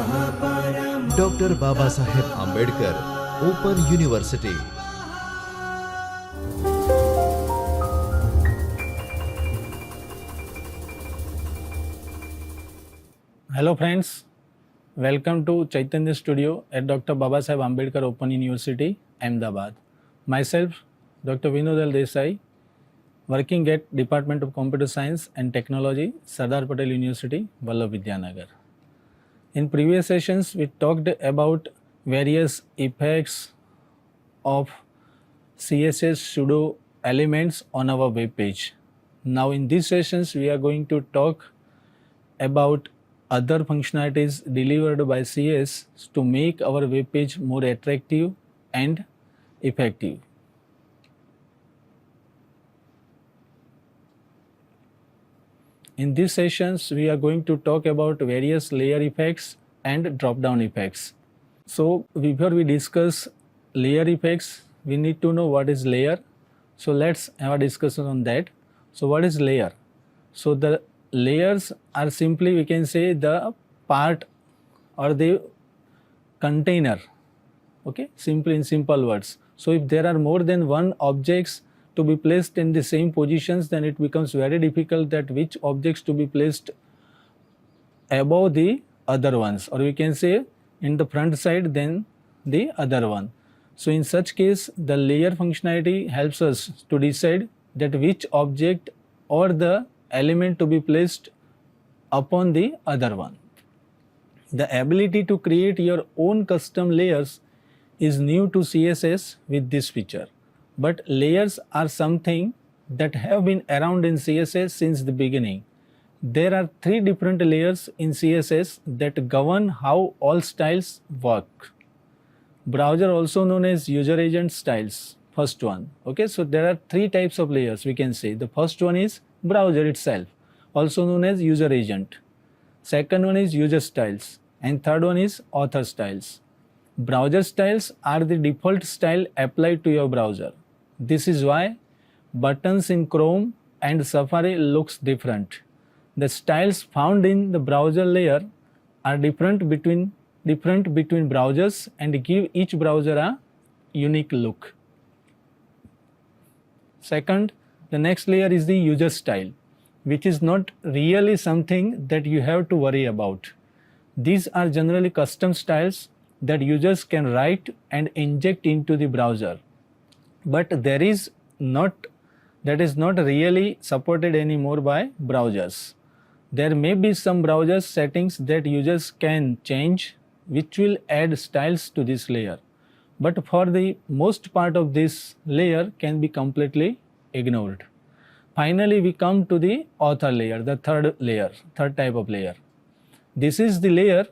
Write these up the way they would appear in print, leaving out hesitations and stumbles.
Dr. Babasaheb Ambedkar Open University. Hello friends, welcome to Chaitanya Studio at Dr. Babasaheb Ambedkar Open University, Ahmedabad. Myself, Dr. Vinodal Desai, working at Department of Computer Science and Technology, Sardar Patel University, Vallabh In previous sessions, we talked about various effects of CSS pseudo elements on our web page. Now in these sessions, we are going to talk about other functionalities delivered by CS to make our web page more attractive and effective. In these sessions, we are going to talk about various layer effects and drop-down effects. So before we discuss layer effects, we need to know what is layer. So let's have a discussion on that. So what is layer? So the layers are simply, we can say, the part or the container, okay, simply in simple words. So if there are more than one objects to be placed in the same positions, then it becomes very difficult that which objects to be placed above the other ones, or we can say in the front side then the other one. So in such case, the layer functionality helps us to decide that which object or the element to be placed upon the other one. The ability to create your own custom layers is new to CSS with this feature. But layers are something that have been around in CSS since the beginning. There are three different layers in CSS that govern how all styles work. Browser, also known as user agent styles, first one. Okay, so there are three types of layers, we can say. The first one is browser itself, also known as user agent. Second one is user styles, and third one is author styles. Browser styles are the default style applied to your browser. This is why buttons in Chrome and Safari looks different. The styles found in the browser layer are different between browsers and give each browser a unique look. Second, the next layer is the user style, which is not really something that you have to worry about. These are generally custom styles that users can write and inject into the browser. But that is not really supported anymore by browsers. There may be some browser settings that users can change, which will add styles to this layer. But for the most part of this layer can be completely ignored. Finally, we come to the author layer, the third type of layer. This is the layer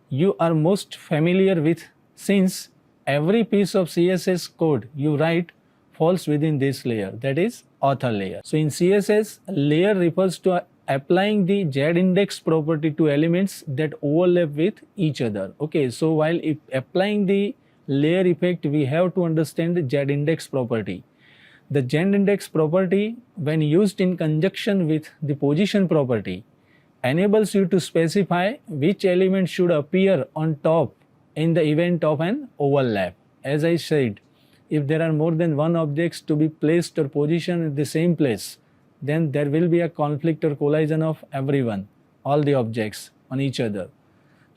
you are most familiar with, since every piece of CSS code you write falls within this layer, that is author layer. So in CSS, layer refers to applying the z-index property to elements that overlap with each other. Okay, so while applying the layer effect, we have to understand the z-index property. The z-index property, when used in conjunction with the position property, enables you to specify which element should appear on top in the event of an overlap. As I said, if there are more than one objects to be placed or positioned in the same place, then there will be a conflict or collision of everyone, all the objects on each other.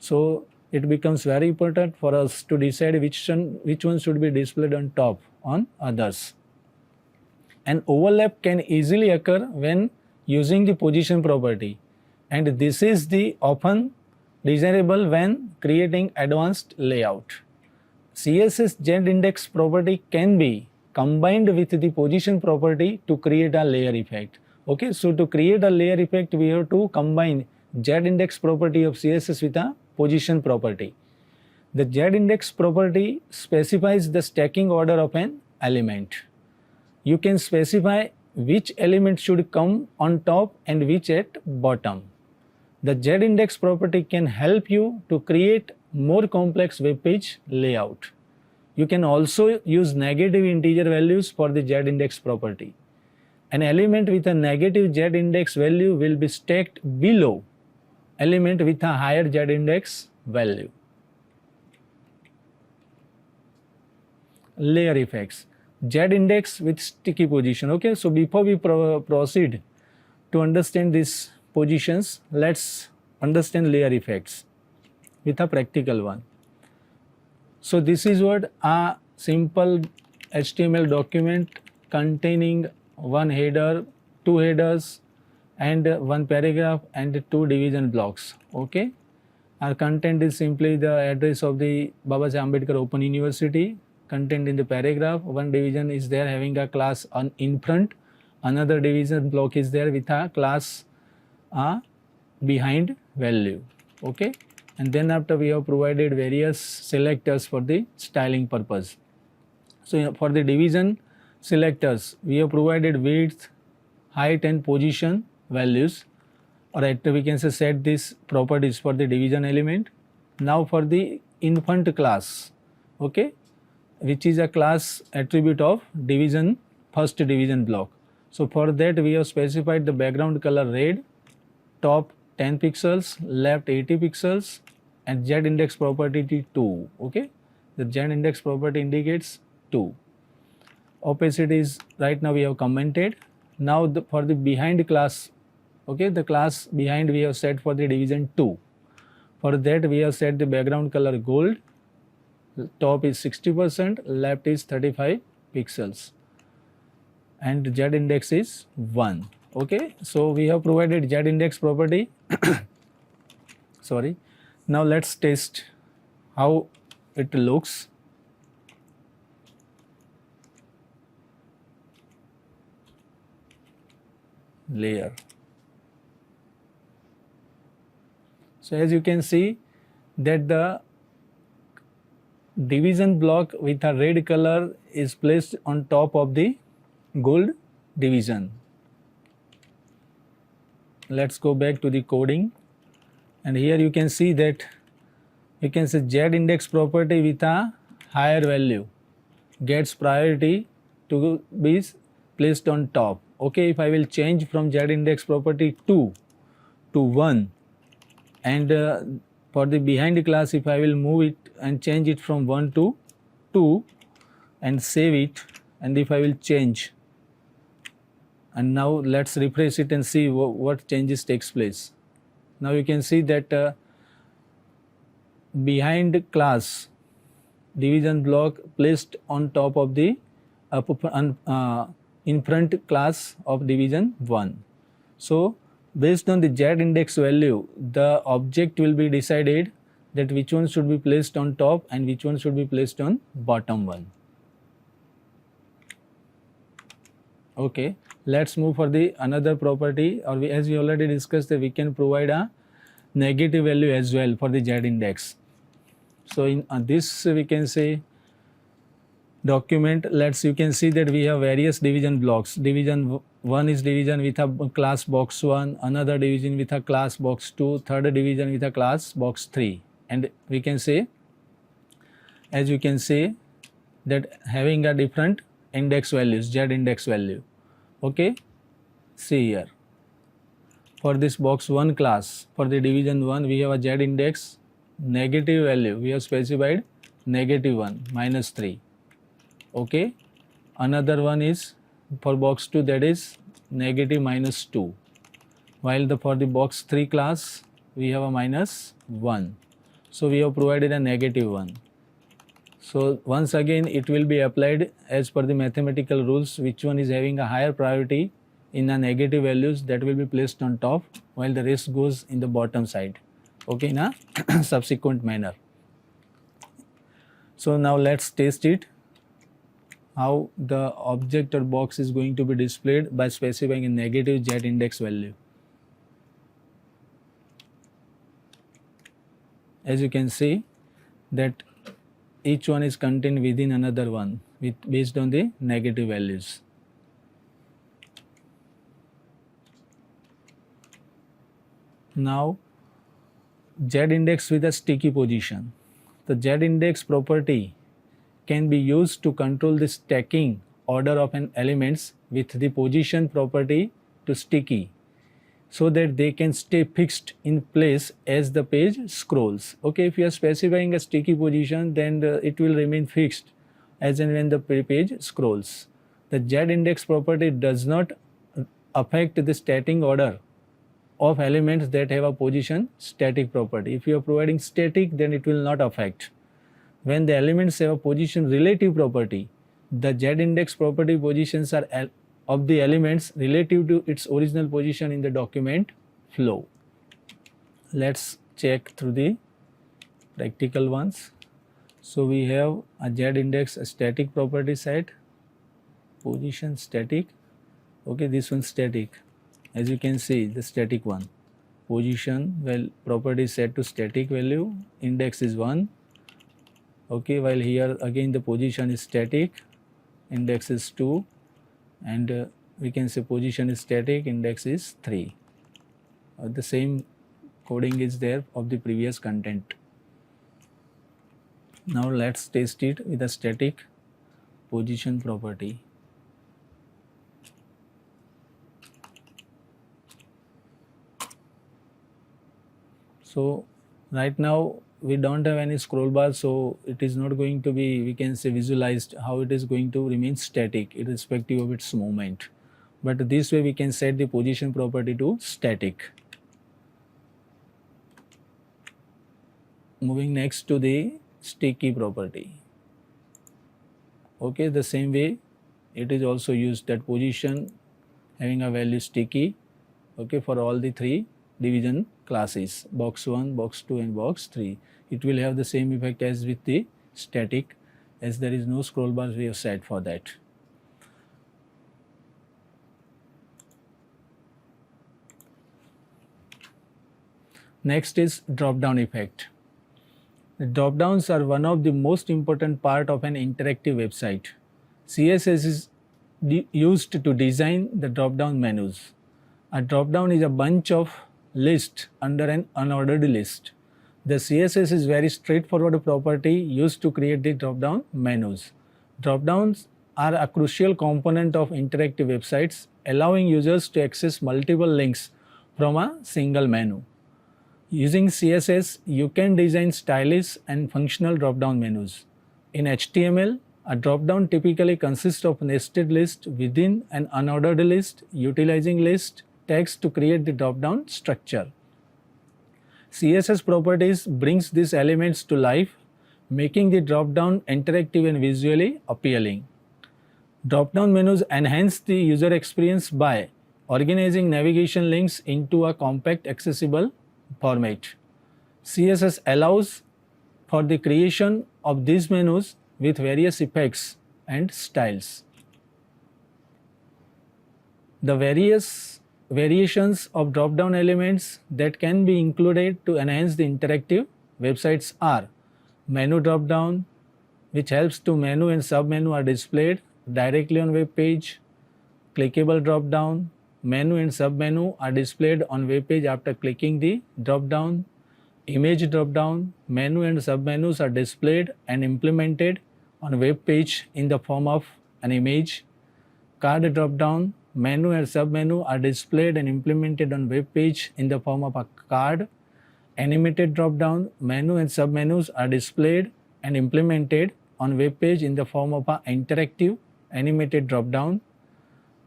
So it becomes very important for us to decide which one should be displayed on top on others. An overlap can easily occur when using the position property, and this is the often desirable when creating advanced layout. CSS z-index property can be combined with the position property to create a layer effect. Okay, so to create a layer effect, we have to combine z-index property of CSS with a position property. The z-index property specifies the stacking order of an element. You can specify which element should come on top and which at bottom. The z-index property can help you to create more complex web page layout. You can also use negative integer values for the z-index property. An element with a negative z-index value will be stacked below element with a higher z-index value. Layer effects. Z index with sticky position. Okay, so before we proceed to understand these positions, let's understand layer effects with a practical one. So this is what a simple HTML document containing one header, two headers and one paragraph and two division blocks. Okay, our content is simply the address of the Babasaheb Ambedkar Open University. Content in the paragraph, one division is there having a class on in front, another division block is there with a class behind value. Okay, and then after we have provided various selectors for the styling purpose. So for the division selectors, we have provided width, height and position values, or we can say set these properties for the division element. Now for the infant class, okay, which is a class attribute of division, first division block. So for that we have specified the background color red, top 10 pixels, left 80 pixels and Z index property 2. Okay, the Z index property indicates 2. Opacity is right now we have commented. Now for the behind class, okay, the class behind we have set for the division 2. For that we have set the background color gold, top is 60%, left is 35 pixels and Z index is 1. Okay, so we have provided Z index property. Sorry. Now let's test how it looks. Layer. So as you can see that the division block with a red color is placed on top of the gold division. Let's go back to the coding and here you can see that you can say Z index property with a higher value gets priority to be placed on top. Okay, if I will change from Z index property 2 to 1 and for the behind class if I will move it and change it from 1 to 2 and save it, and if I will change and now let's refresh it and see what changes takes place. Now you can see that behind class division block placed on top of the in front class of division 1. So based on the Z index value, the object will be decided that which one should be placed on top and which one should be placed on bottom one. Okay, let's move for the another property, or as we already discussed that we can provide a negative value as well for the Z index. So in this we can say document, you can see that we have various division blocks. Division 1 is division with a class box 1, another division with a class box 2, third division with a class box 3, and we can say, as you can see, that having a different index values, Z index value. Okay, see here for this box 1 class, for the division 1 we have a Z index negative value, we have specified -1 -3. Okay, another one is for box 2, that is -2, while for the box 3 class we have a -1. So we have provided a -1. So once again it will be applied as per the mathematical rules, which one is having a higher priority in a negative values, that will be placed on top while the rest goes in the bottom side. Okay, in a subsequent manner. So now let's test it, how the object or box is going to be displayed by specifying a negative Z index value. As you can see that each one is contained within another one based on the negative values. Now Z index with a sticky position. The Z index property can be used to control the stacking order of an elements with the position property to sticky. so that they can stay fixed in place as the page scrolls. Okay, if you are specifying a sticky position, then it will remain fixed as and when the page scrolls. The Z-index property does not affect the static order of elements that have a position static property. If you are providing static, then it will not affect. When the elements have a position relative property, the Z-index property positions are of the elements relative to its original position in the document flow. Let's check through the practical ones. So we have a Z-index a static property set, position static. Okay, this one static. As you can see, the static one. Position, well, property set to static value, index is 1. Okay, while here again the position is static, index is 2, and we can say position is static, index is 3. The same coding is there of the previous content. Now let's test it with a static position property. So right now we don't have any scroll bar, so it is not going to be, we can say, visualized how it is going to remain static irrespective of its movement. But this way we can set the position property to static. Moving next to the sticky property. Okay, the same way it is also used, that position having a value sticky, okay, for all the 3 division classes, box 1, box 2 and box 3. It will have the same effect as with the static, as there is no scroll bar we have set for that. Next is drop-down effect. The drop-downs are one of the most important part of an interactive website. CSS is used to design the drop-down menus. A drop-down is a bunch of lists under an unordered list. The CSS is very straightforward property used to create the drop-down menus. Drop-downs are a crucial component of interactive websites, allowing users to access multiple links from a single menu. Using CSS, you can design stylish and functional drop-down menus. In HTML, a drop-down typically consists of nested lists within an unordered list, utilizing list text to create the drop-down structure. CSS properties brings these elements to life, making the drop-down interactive and visually appealing. Drop-down menus enhance the user experience by organizing navigation links into a compact, accessible format. CSS allows for the creation of these menus with various effects and styles. The various variations of drop-down elements that can be included to enhance the interactive websites are menu drop-down, which helps to menu and sub-menu are displayed directly on web page. Clickable drop-down, menu and sub-menu are displayed on web page after clicking the drop-down. Image drop-down, menu and sub-menus are displayed and implemented on web page in the form of an image. Card drop-down, menu and sub-menu are displayed and implemented on web page in the form of a card. Animated drop-down, menu and sub-menus are displayed and implemented on web page in the form of an interactive animated drop-down.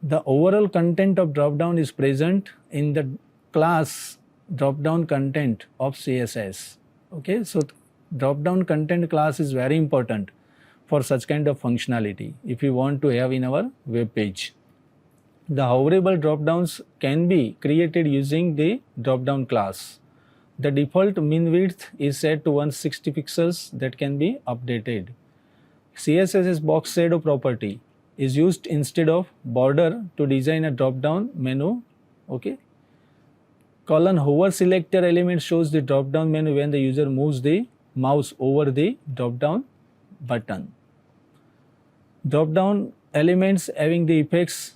The overall content of drop-down is present in the class drop-down content of CSS. Okay, so drop-down content class is very important for such kind of functionality if you want to have in our web page. The hoverable drop-downs can be created using the drop-down class. The default min width is set to 160 pixels that can be updated. CSS's box shadow property is used instead of border to design a drop-down menu. Okay. Hover selector element shows the drop-down menu when the user moves the mouse over the drop-down button. Drop-down elements having the effects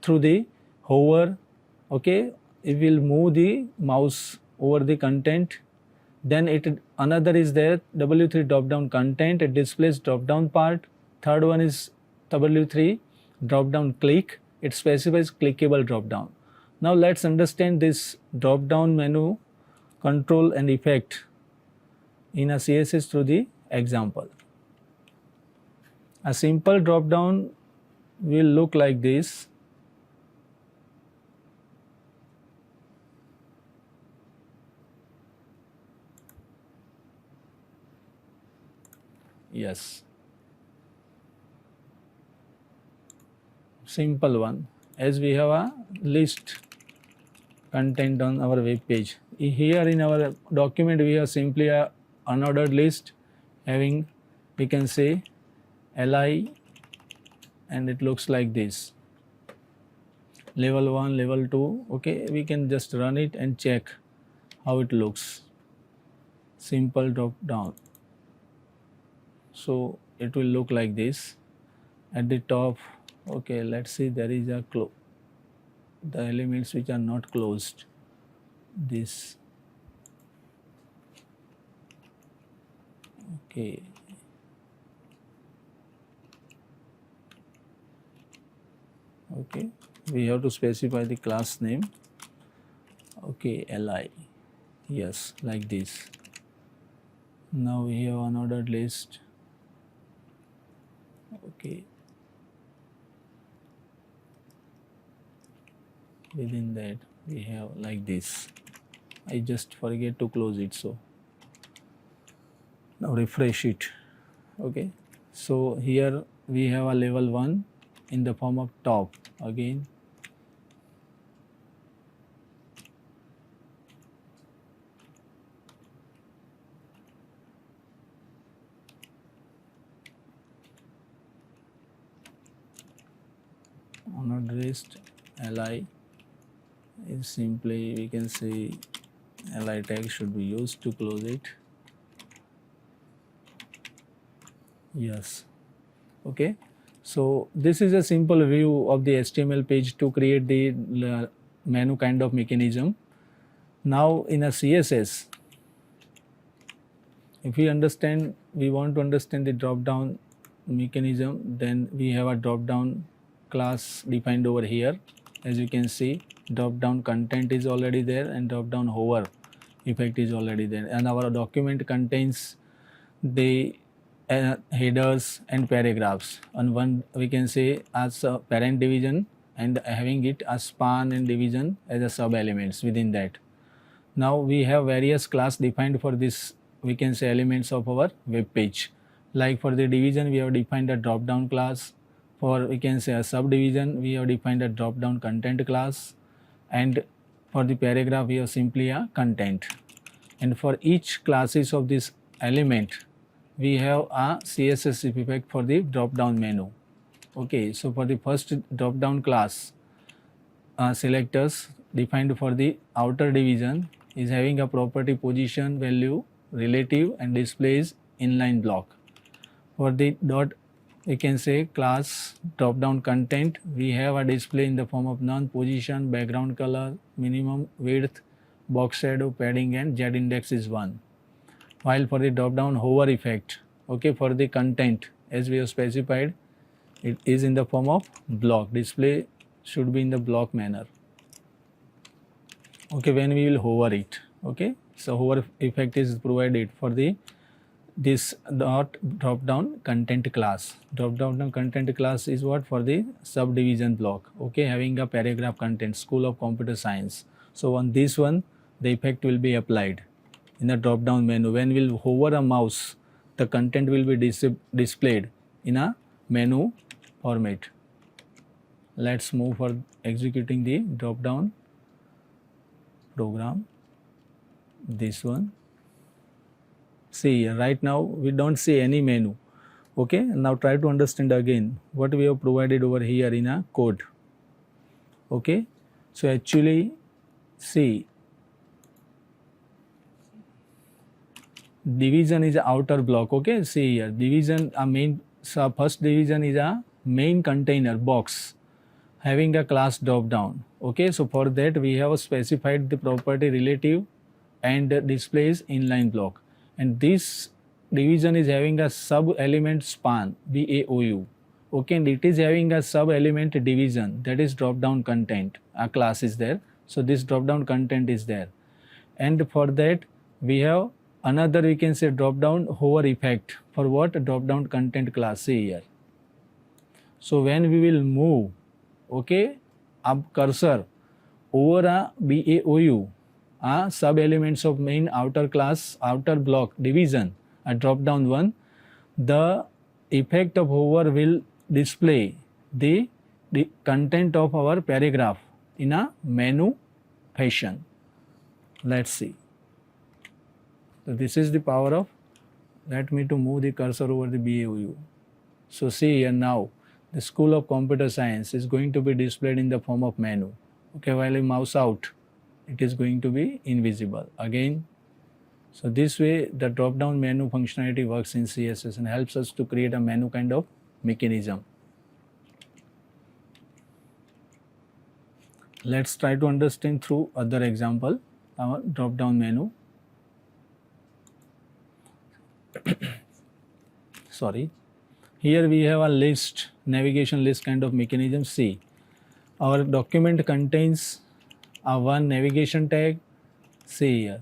through the hover, okay, it will move the mouse over the content. Then another is there, W3 drop-down content, it displays drop-down part. Third one is W3 drop-down click, it specifies clickable drop-down. Now let's understand this drop down menu control and effect in a CSS through the example. A simple drop down will look like this. Yes, simple one, as we have a list content on our web page. Here in our document we have simply a unordered list having, we can say, li, and it looks like this, level 1, level 2. Okay, we can just run it and check how it looks. Simple drop down, so it will look like this. At the top, okay, let's see, there is a the elements which are not closed, this, okay, okay, we have to specify the class name, okay, li, yes, like this. Now we have unordered list, okay, within that we have like this. I just forget to close it, so now refresh it. Okay, so here we have a level 1 in the form of top again. Unaddressed li is simply, we can say, li tag should be used to close it. Yes, okay. So this is a simple view of the HTML page to create the menu kind of mechanism. Now in a CSS, if we want to understand the drop down mechanism, then we have a drop down class defined over here. As you can see, drop down content is already there and drop down hover effect is already there, and our document contains the headers and paragraphs. On one, we can say, as a parent division, and having it as span and division as a sub elements within that. Now we have various class defined for this, we can say, elements of our web page. Like for the division, we have defined a drop down class. For, we can say, a subdivision, we have defined a drop down content class, and for the paragraph we have simply a content. And for each classes of this element, we have a CSS effect for the drop down menu. Okay, so for the first drop down class, selectors defined for the outer division is having a property position value, relative, and displays inline block. For the dot, we can say, class drop down content, we have a display in the form of none, position, background color, minimum width, box shadow, padding, and z index is 1. While for the drop down hover effect, okay, for the content, as we have specified, it is in the form of block. Display should be in the block manner, okay, when we will hover it. Okay, so hover effect is provided for the this dot drop down content class. Drop down content class is what? For the subdivision block, okay, having a paragraph content, School of Computer Science. So on this one, the effect will be applied in the drop down menu. When we will hover a mouse, the content will be displayed in a menu format. Let's move for executing the drop down program. This one, see, right now we don't see any menu. Okay, now try to understand again what we have provided over here in a code. Okay, so actually, see, division is a outer block. Okay, see here, division, a main, so first division is a main container box having a class drop down. Okay, so for that we have specified the property relative and displays inline block, and this division is having a sub element span, BAOU. Okay, and it is having a sub element division, that is drop down content, a class is there, So this drop down content is there, and for that we have another, we can say, drop down hover effect. For what? Drop down content class. See here. So when we will move, okay, up cursor over a BAOU, sub elements of main outer class, outer block division, a drop down one, the effect of hover will display the content of our paragraph in a menu fashion. Let's see. So this is the power of, let me to move the cursor over the BAOU. So see here now, the School of Computer Science is going to be displayed in the form of menu. Okay, while I mouse out, it is going to be invisible again. So this way the drop down menu functionality works in CSS and helps us to create a menu kind of mechanism. Let's try to understand through other example our drop down menu. Sorry. Here we have a list, navigation list kind of mechanism. See, our document contains a one navigation tag. See here.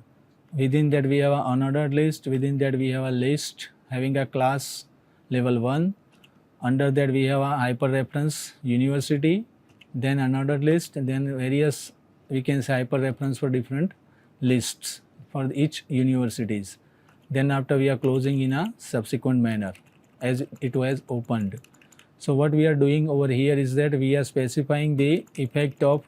Within that we have an unordered list. Within that we have a list having a class level 1. Under that we have a hyperreference university. Then unordered list, and then various, we can say, hyperreference for different lists for each universities. Then after we are closing in a subsequent manner as it was opened. So what we are doing over here is that we are specifying the effect of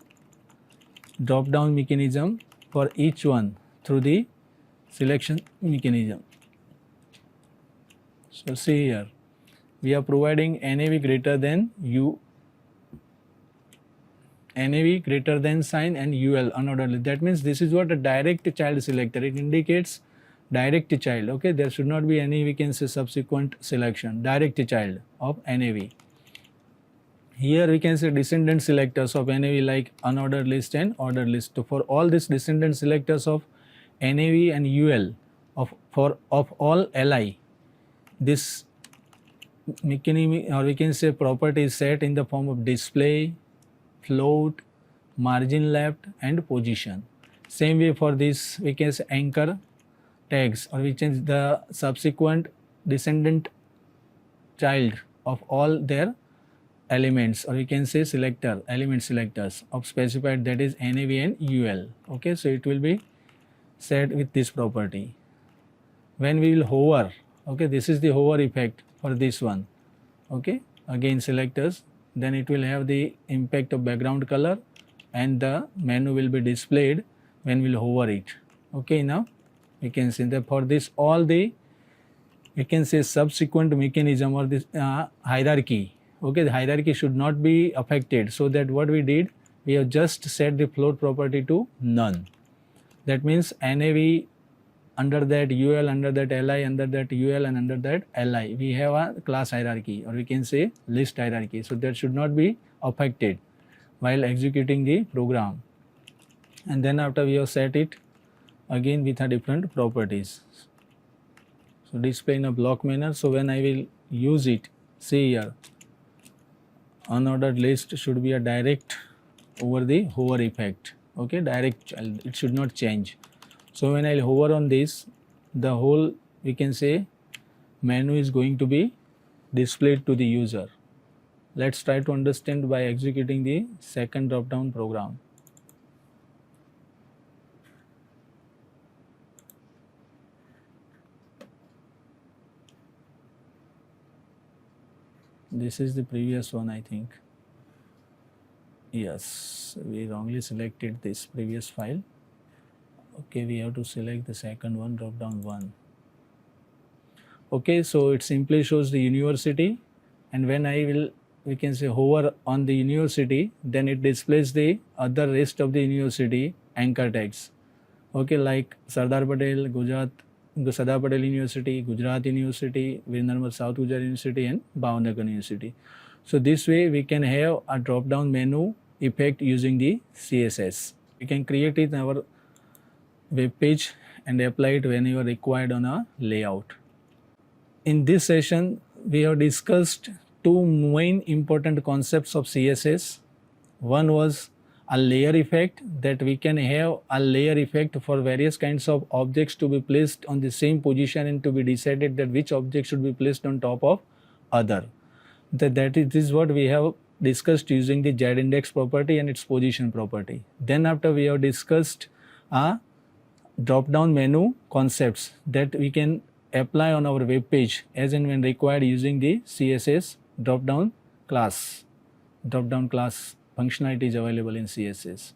drop down mechanism for each one through the selection mechanism. So see here, we are providing NAV greater than NAV greater than sign and UL unordered. That means this is what a direct child selector. It indicates direct child. Okay, there should not be any, we can say, subsequent selection. Direct child of NAV. Here we can say descendant selectors of NAV like unordered list and ordered list. So for all these descendant selectors of NAV and UL of all LI, this mechanism, or we can say property, is set in the form of display, float, margin left and position. Same way for this, we can say anchor tags, or we change the subsequent descendant child of all their elements, or we can say selector, element selectors of specified, that is NAV and UL. Okay, so it will be set with this property. When we will hover, okay, this is the hover effect for this one. Okay, again selectors, then it will have the impact of background color and the menu will be displayed when we will hover it. Okay, now we can see that for this all the, we can say, subsequent mechanism or this hierarchy. Okay, the hierarchy should not be affected. So that what we did, we have just set the float property to none. That means NAV under that UL, under that LI, under that UL and under that LI, we have a class hierarchy, or we can say list hierarchy. So that should not be affected while executing the program. And then after we have set it again with a different properties. So display in a block manner. So when I will use it, see here, unordered list should be a direct over the hover effect. Okay, direct, it should not change. So when I hover on this, the whole, we can say, menu is going to be displayed to the user. Let's try to understand by executing the second drop down program. This is the previous one, I think. Yes, we wrongly selected this previous file. Okay, we have to select the second one, drop down one. Okay, so it simply shows the university, and when I will, we can say, hover on the university, then it displays the other rest of the university anchor tags. Okay, like Sardar Patel, Sardar Patel University, Gujarat University, Veer Narmad South Gujarat University and BAOUGujarat University. So this way we can have a drop down menu effect using the CSS. We can create it in our web page and apply it whenever required on a layout. In this session, we have discussed two main important concepts of CSS. One was a layer effect, that we can have a layer effect for various kinds of objects to be placed on the same position and to be decided that which object should be placed on top of other. This is what we have discussed using the z-index property and its position property. Then after we have discussed a drop-down menu concepts that we can apply on our web page as and when required using the CSS drop-down class. Drop-down class functionality is available in CSS.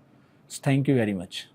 So thank you very much.